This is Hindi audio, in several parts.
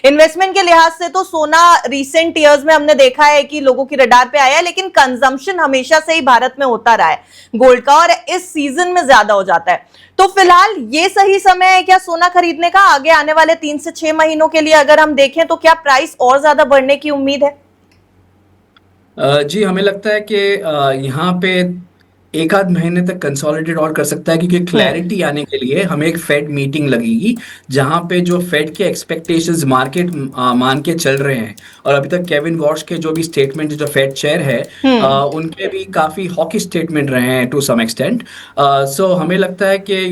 इन्वेस्टमेंट के लिहाज से तो सोना रिसेंट ईयर्स में हमने देखा है कि लोगों की रडार पे आया है, लेकिन कंजम्पशन हमेशा से ही भारत में होता रहा है गोल्ड का, और इस सीजन में ज्यादा हो जाता है। तो फिलहाल ये सही समय है क्या सोना खरीदने का? आगे आने वाले 3 से 6 महीनों के लिए अगर हम देखें तो क्या प्राइस और ज्यादा बढ़ने की उम्मीद है? जी, हमें लगता है कि यहाँ पे एक आध महीने तक कंसोलिडेट और कर सकता है, क्योंकि हम्म। क्लैरिटी आने के लिए हमें एक फेड मीटिंग लगेगी, जहाँ पे जो फेड के एक्सपेक्टेशंस मार्केट मान के चल रहे हैं। और अभी तक केविन वॉश के जो भी स्टेटमेंट, जो फेड चेयर है, हम्म। उनके भी काफ़ी हॉकी स्टेटमेंट रहे हैं टू सम एक्सटेंट। सो हमें लगता है कि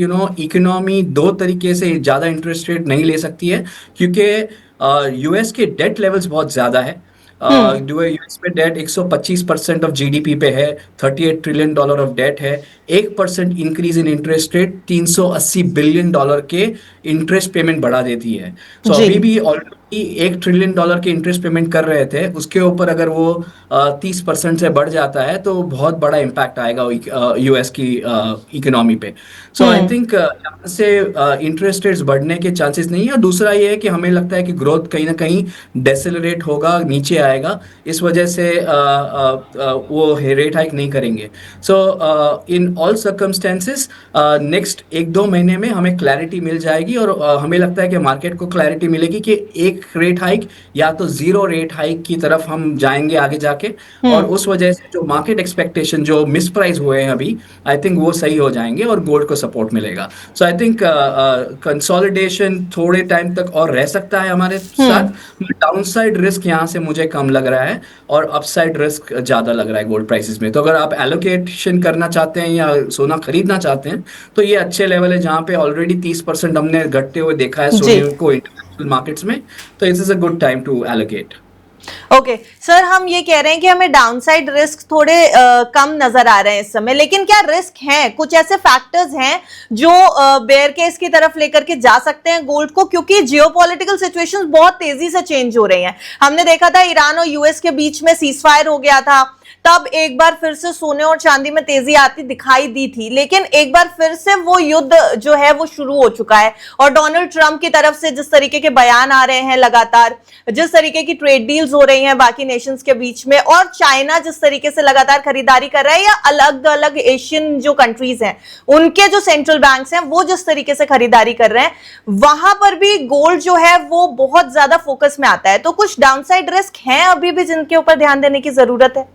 इकोनॉमी दो तरीके से ज़्यादा इंटरेस्ट रेट नहीं ले सकती है, क्योंकि यूएस के डेट लेवल्स बहुत ज़्यादा है। हम्म। यूएस में डेट 125% ऑफ जीडीपी पे है, $38 ट्रिलियन ऑफ डेट है। 1% increase in interest rate $380 billion के इंटरेस्ट पेमेंट बढ़ा देती है। सो जी। अभी भी ऑलरेडी $1 ट्रिलियन के इंटरेस्ट पेमेंट कर रहे थे, उसके ऊपर अगर वो 30% से बढ़ जाता है तो बहुत बड़ा इम्पैक्ट आएगा यूएस की इकोनॉमी पे। सो आई हम्म। थिंक यहाँ से इंटरेस्ट रेट्स बढ़ने के चांसेस नहीं है। और दूसरा ये है कि हमें लगता है कि ग्रोथ कहीं ना कहीं डेसेलरेट होगा, नीचे आएगा, इस वजह से वो रेट हाइक नहीं करेंगे। सो इन ऑल सर्कमस्टेंसेस नेक्स्ट एक दो महीने में हमें क्लैरिटी मिल जाएगी, और हमें लगता है कि मार्केट को क्लैरिटी मिलेगी कि एक रेट हाइक या तो जीरो रेट हाइक की तरफ हम जाएंगे आगे जाके। और हम्म। उस वजह से जो मार्केट एक्सपेक्टेशन जो मिस प्राइस हुए हैं अभी, आई थिंक वो सही हो जाएंगे और गोल्ड को सपोर्ट मिलेगा। सो आई थिंक कंसोलिडेशन थोड़े टाइम तक और रह सकता है हमारे हम्म। साथ। डाउनसाइड रिस्क यहाँ से मुझे कम लग रहा है, और अपसाइड रिस्क ज़्यादा लग रहा है गोल्ड प्राइसेस में। तो अगर आप एलोकेशन करना चाहते हैं या सोना खरीदना चाहते हैं, तो ये अच्छे लेवल है जहाँ पे ऑलरेडी 30% हमने घटते हुए देखा है जी। सोने को इंटरनेशनल मार्केट्स में। तो it is a good time to allocate. Okay sir, हम ये कह रहे हैं कि हमें डाउनसाइड रिस्क थोड़े कम नजर आ रहे हैं इस समय, लेकिन क्या रिस्क हैं, कुछ ऐसे फैक्टर्स हैं जो बेयर केस की तरफ लेकर के जा सकते हैं गोल्ड को? क्योंकि जियोपॉलिटिकल सिचुएशंस बहुत तेजी से चेंज हो रही हैं। हमने देखा था ईरान और यूएस के बीच में सीज फायर हो गया था, तब एक बार फिर से सोने और चांदी में तेजी आती दिखाई दी थी, लेकिन एक बार फिर से वो युद्ध जो है वो शुरू हो चुका है। और डोनाल्ड ट्रंप की तरफ से जिस तरीके के बयान आ रहे हैं लगातार, जिस तरीके की ट्रेड डील्स हो रही हैं बाकी नेशंस के बीच में, और चाइना जिस तरीके से लगातार खरीदारी कर रहा है, या अलग अलग एशियन जो कंट्रीज हैं उनके जो सेंट्रल बैंक्स हैं वो जिस तरीके से खरीदारी कर रहे हैं, वहां पर भी गोल्ड जो है वो बहुत ज्यादा फोकस में आता है। तो कुछ डाउनसाइड रिस्क हैं अभी भी जिनके ऊपर ध्यान देने की जरूरत है?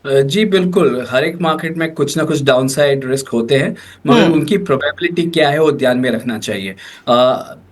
जी बिल्कुल, हर एक मार्केट में कुछ ना कुछ डाउनसाइड रिस्क होते हैं, मगर हम्म। उनकी प्रोबेबिलिटी क्या है वो ध्यान में रखना चाहिए।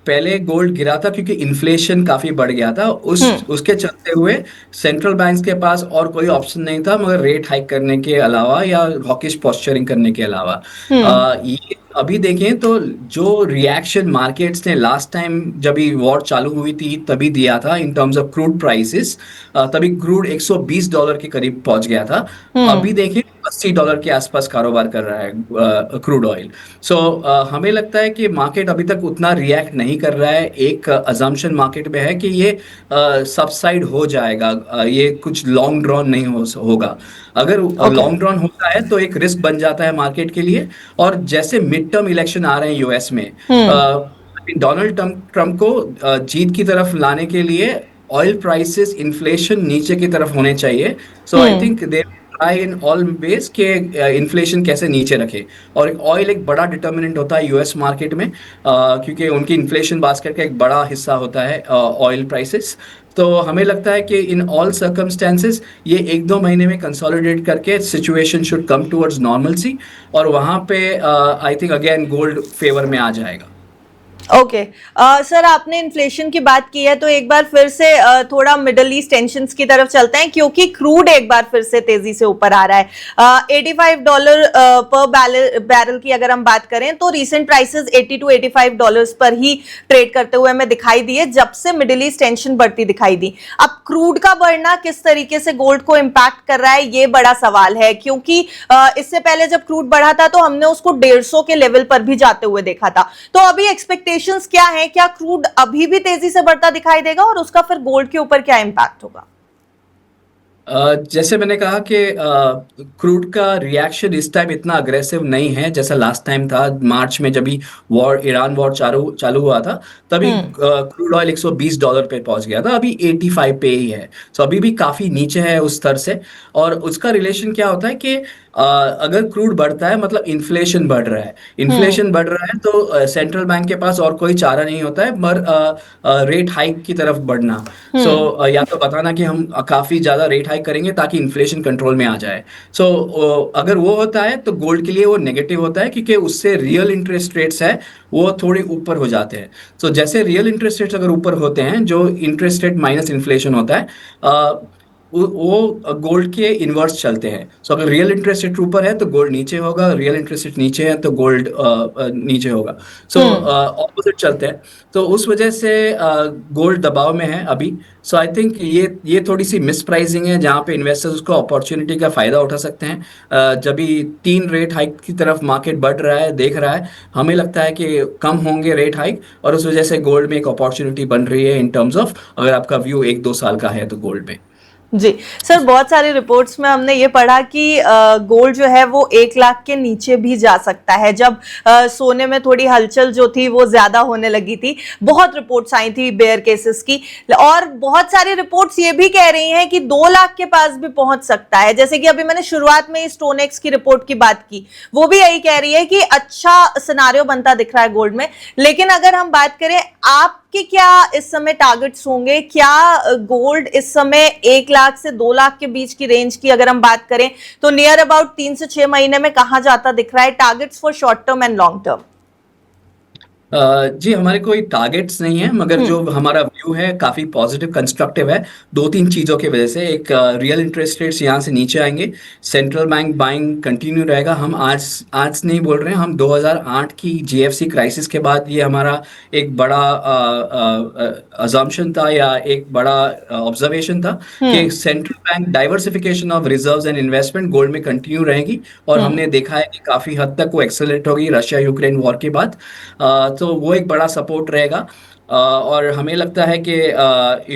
पहले गोल्ड गिरा था क्योंकि इन्फ्लेशन काफ़ी बढ़ गया था, हम्म। उसके चलते हुए सेंट्रल बैंक्स के पास और कोई ऑप्शन नहीं था मगर रेट हाइक करने के अलावा या हॉकिश पोस्चरिंग करने के अलावा। हम्म। ये अभी देखें तो जो रिएक्शन मार्केट्स ने लास्ट टाइम जब ये वॉर चालू हुई थी तभी दिया था in terms of crude prices, तभी क्रूड $120 के करीब पहुंच गया था। हम्म। अभी देखें $80 के आसपास कारोबार कर रहा है क्रूड ऑयल। सो हमें लगता है कि मार्केट अभी तक उतना रिएक्ट नहीं कर रहा है। एक अजम्पशन मार्केट में है कि ये सबसाइड हो जाएगा, ये कुछ लॉन्ग ड्रॉन नहीं होगा। अगर ओके। लॉन्ग ड्रॉन होता है तो एक रिस्क बन जाता है मार्केट के लिए। और जैसे मिड टर्म इलेक्शन आ रहे हैं यूएस में, हम्म। डोनाल्ड ट्रम्प को जीत की तरफ लाने के लिए ऑयल प्राइसेस इन्फ्लेशन नीचे की तरफ होने चाहिए। So I hmm. Think they try in all base के इन्फ्लेशन कैसे नीचे रखे। और ऑयल एक बड़ा डिटर्मिनेंट होता है यूएस मार्केट में, क्योंकि उनकी इन्फ्लेशन बास्केट का एक बड़ा हिस्सा होता है ऑयल प्राइसेस। तो हमें लगता है कि इन ऑल सर्कमस्टेंसेस ये एक दो महीने में कंसोलिडेट करके situation should come towards normalcy, और वहाँ पे I think again gold favour में आ जाएगा। ओके। सर, आपने इन्फ्लेशन की बात की है तो एक बार फिर से थोड़ा मिडल ईस्ट टेंशंस की तरफ चलते हैं, क्योंकि क्रूड एक बार फिर से तेजी से ऊपर आ रहा है। $85 पर बैरल की अगर हम बात करें तो रीसेंट प्राइसेस $80 to $85 पर ही ट्रेड करते हुए हमें दिखाई दिए जब से मिडल ईस्ट टेंशन बढ़ती दिखाई दी। अब क्रूड का बढ़ना किस तरीके से गोल्ड को इंपैक्ट कर रहा है, ये बड़ा सवाल है, क्योंकि इससे पहले जब क्रूड बढ़ा था तो हमने उसको 150 के लेवल पर भी जाते हुए देखा था। तो अभी एक्सपेक्टेशंस क्या है? क्या क्रूड अभी भी तेजी से बढ़ता दिखाई देगा और उसका फिर गोल्ड के ऊपर क्या इंपैक्ट होगा? जैसे मैंने कहा कि क्रूड का रिएक्शन इस टाइम इतना अग्रेसिव नहीं है जैसा लास्ट टाइम था मार्च में, जब भी वॉर, ईरान वॉर चालू चालू हुआ था, तभी हम्म। क्रूड ऑयल $120 पे पहुंच गया था। अभी 85 पे ही है। सो अभी भी काफी नीचे है उस स्तर से। और उसका रिलेशन क्या होता है कि अगर क्रूड बढ़ता है मतलब इन्फ्लेशन बढ़ रहा है। हम्म। इन्फ्लेशन बढ़ रहा है तो सेंट्रल बैंक के पास और कोई चारा नहीं होता है मगर रेट हाइक की तरफ बढ़ना। सो हम्म। या तो बताना कि हम काफी ज्यादा रेट हाइक करेंगे ताकि इन्फ्लेशन कंट्रोल में आ जाए। सो अगर वो होता है तो गोल्ड के लिए वो नेगेटिव होता है, क्योंकि उससे रियल इंटरेस्ट रेट्स है वो थोड़े ऊपर हो जाते हैं। सो जैसे रियल इंटरेस्ट रेट्स अगर ऊपर होते हैं, जो इंटरेस्ट रेट माइनस इन्फ्लेशन होता है, वो गोल्ड के इन्वर्स चलते हैं। सो अगर रियल इंटरेस्ट रेट ऊपर है तो गोल्ड नीचे होगा, रियल इंटरेस्ट रेट नीचे है तो गोल्ड नीचे होगा। सो हम्म। ऑपोजिट चलते हैं। तो उस वजह से गोल्ड दबाव में है अभी। सो आई थिंक ये थोड़ी सी मिस प्राइसिंग है जहाँ पे इन्वेस्टर्स उसको अपॉर्चुनिटी का फायदा उठा सकते हैं। जब भी 3 रेट हाइक की तरफ मार्केट बढ़ रहा है, देख रहा है, हमें लगता है कि कम होंगे रेट हाइक, और उस वजह से गोल्ड में एक अपॉर्चुनिटी बन रही है इन टर्म्स ऑफ, अगर आपका व्यू 1-2 साल का है तो गोल्ड में। जी सर, बहुत सारी रिपोर्ट्स में हमने ये पढ़ा कि गोल्ड जो है वो 1 लाख के नीचे भी जा सकता है। जब सोने में थोड़ी हलचल जो थी वो ज्यादा होने लगी थी, बहुत रिपोर्ट्स आई थी बेयर केसेस की, और बहुत सारी रिपोर्ट्स ये भी कह रही हैं कि 2 लाख के पास भी पहुंच सकता है। जैसे कि अभी मैंने शुरुआत में स्टोनेक्स की रिपोर्ट की बात की, वो भी यही कह रही है कि अच्छा सिनारियो बनता दिख रहा है गोल्ड में। लेकिन अगर हम बात करें, आपके क्या इस समय टारगेट्स होंगे? क्या गोल्ड इस समय 1 लाख से 2 लाख के बीच की रेंज की अगर हम बात करें तो नियर अबाउट 3 से 6 महीने में कहां जाता दिख रहा है? Targets for short term and long term. जी, हमारे कोई टारगेट्स नहीं है, मगर जो हमारा व्यू है काफ़ी पॉजिटिव कंस्ट्रक्टिव है। 2-3 चीज़ों की वजह से। एक, रियल इंटरेस्ट रेट्स यहाँ से नीचे आएंगे, सेंट्रल बैंक बाइंग कंटिन्यू रहेगा। हम आज आज नहीं बोल रहे हैं, हम 2008 की जीएफसी क्राइसिस के बाद ये हमारा एक बड़ा अजम्पशन था या एक बड़ा ऑब्जर्वेशन था कि hmm. Central bank diversification of reserves and investment gold में कंटिन्यू रहेगी। और हम्म। हमने देखा है कि काफ़ी हद तक वो एक्सेलरेट होगी रशिया यूक्रेन वॉर के बाद। तो वो एक बड़ा सपोर्ट रहेगा। और हमें लगता है कि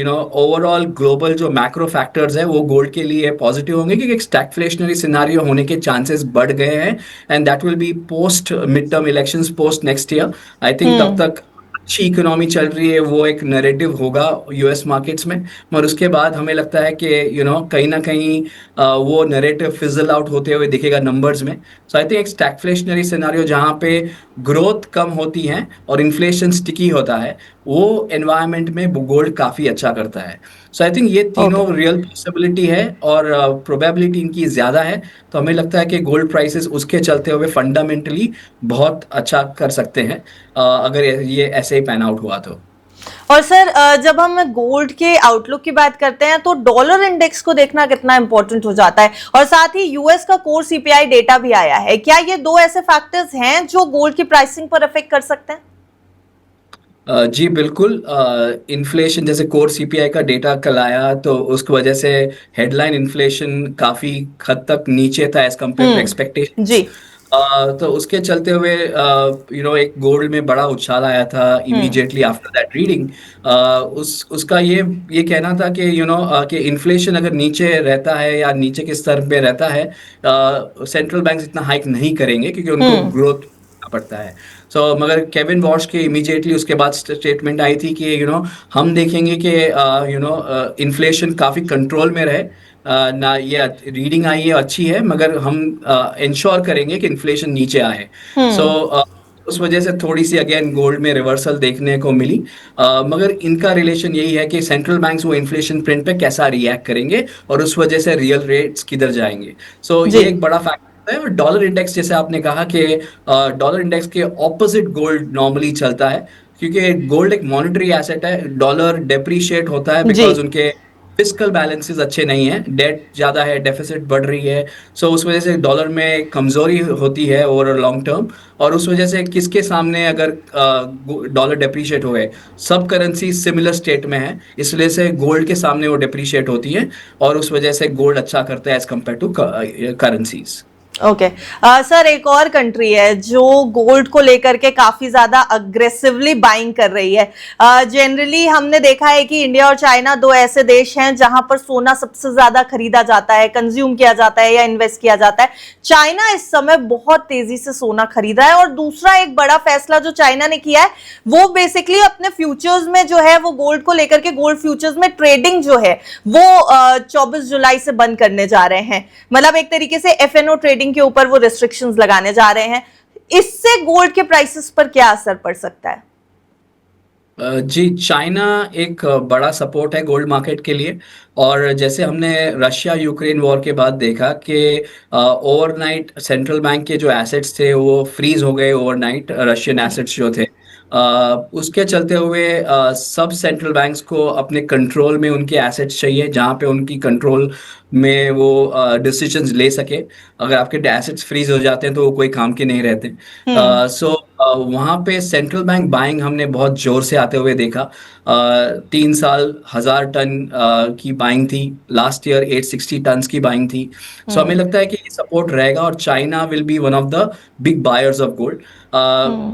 ओवरऑल ग्लोबल जो मैक्रो फैक्टर्स है वो गोल्ड के लिए पॉजिटिव होंगे, क्योंकि एक स्टैगफ्लेशनरी सिनारियो होने के चांसेस बढ़ गए हैं। And that will be post mid term elections, post next year. I think तब हम्म। तक अच्छी इकोनॉमी चल रही है, वो एक नैरेटिव होगा यूएस मार्केट्स में। मगर उसके बाद हमें लगता है कि कहीं ना कहीं वो नैरेटिव फिजल आउट होते हुए दिखेगा नंबर्स में। सो आई थिंक एक स्टैगफ्लेशनरी सिनारियो जहाँ पे ग्रोथ कम होती है और इन्फ्लेशन स्टिकी होता है, वो एनवायरनमेंट में गोल्ड काफ़ी अच्छा करता है। सो आई थिंक ये तीनों ओके। रियल पॉसिबिलिटी है और प्रोबेबिलिटी इनकी ज़्यादा है। तो हमें लगता है कि गोल्ड प्राइसेस उसके चलते हुए फंडामेंटली बहुत अच्छा कर सकते हैं, अगर ये ऐसे ही पैन आउट हुआ तो। और सर, जब हम गोल्ड के आउटलुक की बात करते हैं तो डॉलर इंडेक्स को देखना कितना इंपॉर्टेंट हो जाता है, और साथ ही यूएस का कोर सीपीआई डेटा भी आया है। क्या ये दो ऐसे फैक्टर्स हैं जो गोल्ड की प्राइसिंग पर अफेक्ट कर सकते हैं? जी बिल्कुल। इन्फ्लेशन जैसे कोर सीपीआई का डेटा कल आया तो उसकी वजह से हेडलाइन इन्फ्लेशन काफ़ी हद तक नीचे था एज कम्पेयर टू जी। एक्सपेक्टेशंस। तो उसके चलते हुए एक गोल्ड में बड़ा उछाल आया था hmm. Immediately after that reading. उसका ये कहना था कि कि इन्फ्लेशन अगर नीचे रहता है या नीचे के स्तर पे रहता है, सेंट्रल बैंक इतना हाइक नहीं करेंगे क्योंकि उनको हम्म। ग्रोथ पड़ता है। सो मगर केविन वॉश के इमीडिएटली उसके बाद स्टेटमेंट आई थी कि हम देखेंगे कि इन्फ्लेशन काफ़ी कंट्रोल में रहे। ना ये रीडिंग आई है अच्छी है, मगर हम इंश्योर करेंगे कि इन्फ्लेशन नीचे आए। सो हम्म। उस वजह से थोड़ी सी अगेन गोल्ड में रिवर्सल देखने को मिली। मगर इनका रिलेशन यही है कि सेंट्रल बैंक्स वो इन्फ्लेशन प्रिंट पे कैसा रिएक्ट करेंगे और उस वजह से रियल रेट्स किधर जाएंगे। सो जी। ये एक बड़ा फैक्टर है। और डॉलर इंडेक्स जैसे आपने कहा कि डॉलर इंडेक्स के ऑपोजिट गोल्ड नॉर्मली चलता है, क्योंकि गोल्ड एक मॉनेटरी एसेट है। डॉलर डेप्रिशिएट होता है जी। बिकॉज उनके फिस्कल बैलेंसेस अच्छे नहीं है, डेट ज़्यादा है, डेफिसिट बढ़ रही है। सो उस वजह से डॉलर में कमज़ोरी होती है ओवर लॉन्ग टर्म। और उस वजह से किसके सामने अगर डॉलर डेप्रिशिएट हुए, सब करेंसी सिमिलर स्टेट में है, इसलिए से गोल्ड के सामने वो डेप्रिशिएट होती है और उस वजह से गोल्ड अच्छा करता है as compared to currencies. Okay sir, एक और कंट्री है जो गोल्ड को लेकर के काफी ज्यादा अग्रेसिवली बाइंग कर रही है। जनरली हमने देखा है कि इंडिया और चाइना दो ऐसे देश हैं जहां पर सोना सबसे ज्यादा खरीदा जाता है, कंज्यूम किया जाता है या इन्वेस्ट किया जाता है। चाइना इस समय बहुत तेजी से सोना खरीदा है, और दूसरा एक बड़ा फैसला जो चाइना ने किया है वो बेसिकली अपने फ्यूचर्स में जो है वो गोल्ड को लेकर के, गोल्ड फ्यूचर्स में ट्रेडिंग जो है वो 24 जुलाई से बंद करने जा रहे हैं। मतलब एक तरीके से एफएनओ ट्रेडिंग के ऊपर वो रिस्ट्रिक्शंस लगाने जा रहे हैं। इससे गोल्ड के प्राइसेस पर क्या असर पड़ सकता है? जी, चाइना एक बड़ा सपोर्ट है गोल्ड मार्केट के लिए। और जैसे हमने रशिया यूक्रेन वॉर के बाद देखा कि ओवरनाइट सेंट्रल बैंक के जो एसेट्स थे वो फ्रीज हो गए ओवरनाइट, रशियन एसेट्स जो थे। उसके चलते हुए सब सेंट्रल बैंक्स को अपने कंट्रोल में उनके एसेट्स चाहिए, जहाँ पे उनकी कंट्रोल में वो डिसीजंस ले सके। अगर आपके एसेट्स फ्रीज हो जाते हैं तो वो कोई काम के नहीं रहते। सो वहाँ पे सेंट्रल बैंक बाइंग हमने बहुत जोर से आते हुए देखा। 3 साल 1,000 टन की बाइंग थी, लास्ट ईयर 860 टन्स की बाइंग थी। सो हमें लगता है कि ये सपोर्ट रहेगा और China will be one of the big buyers of gold.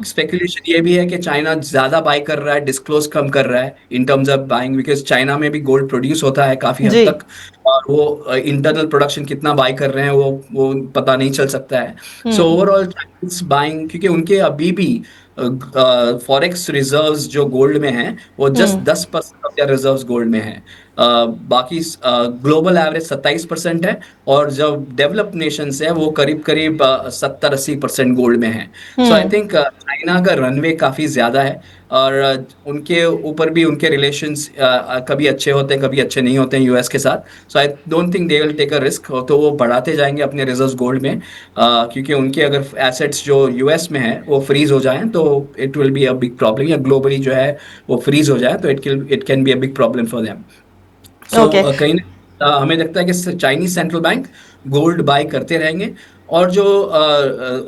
Speculation ये भी है कि चाइना ज्यादा बाय कर रहा है, डिस्क्लोज कम कर रहा है in terms of buying, because China में भी गोल्ड प्रोड्यूस होता है काफी हद जी। तक। और वो इंटरनल प्रोडक्शन कितना बाय कर रहे हैं वो पता नहीं चल सकता है। सो ओवरऑल चाइनीज बाइंग, क्योंकि उनके अभी भी फॉरेक्स रिजर्व्स जो गोल्ड में हैं वो just 10% of their reserves gold में है। बाकी ग्लोबल एवरेज 27% है, और जो डेवलप्ड नेशंस है वो करीब करीब 70-80% गोल्ड में है। सो आई थिंक चाइना का रनवे काफी ज्यादा है, और उनके ऊपर भी उनके रिलेशंस कभी अच्छे होते हैं कभी अच्छे नहीं होते हैं यूएस के साथ। So I don't think they will take a risk, तो वो बढ़ाते जाएंगे अपने रिजर्व्स गोल्ड में। क्योंकि उनके अगर एसेट्स जो यूएस में है वो फ्रीज हो जाएं तो it will be a big problem, या ग्लोबली जो है वो फ्रीज हो जाए तो it can be a big problem for them. So okay. कहीं ना हमें लगता है कि Chinese central bank gold buy करते रहेंगे। और जो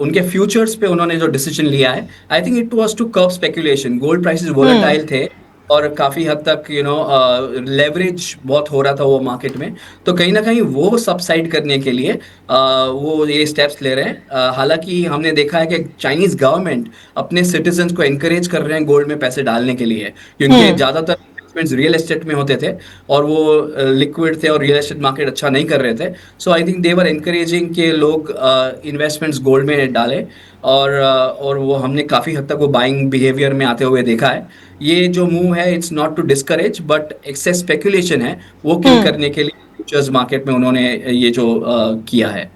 उनके फ्यूचर्स पे उन्होंने जो डिसीजन लिया है, I think it was to curb speculation. Gold prices volatile थे और काफी हद तक लेवरेज बहुत हो रहा था वो मार्केट में। तो कहीं ना कहीं वो सबसाइड करने के लिए वो ये स्टेप्स ले रहे हैं। हालांकि हमने देखा है कि चाइनीज गवर्नमेंट अपने सिटीजन्स को एनकरेज कर रहे हैं गोल्ड में पैसे डालने के लिए, क्योंकि ज्यादातर इन्वेस्टमेंट्स रियल एस्टेट में होते थे और वो लिक्विड थे और रियल एस्टेट मार्केट अच्छा नहीं कर रहे थे। सो I think they were encouraging के लोग इन्वेस्टमेंट्स गोल्ड में डालें। और वो हमने काफ़ी हद तक वो बाइंग बिहेवियर में आते हुए देखा है। ये जो मूव है it's not to discourage, but excess speculation है वो किल करने के लिए फ्यूचर्स मार्केट में उन्होंने ये जो किया है।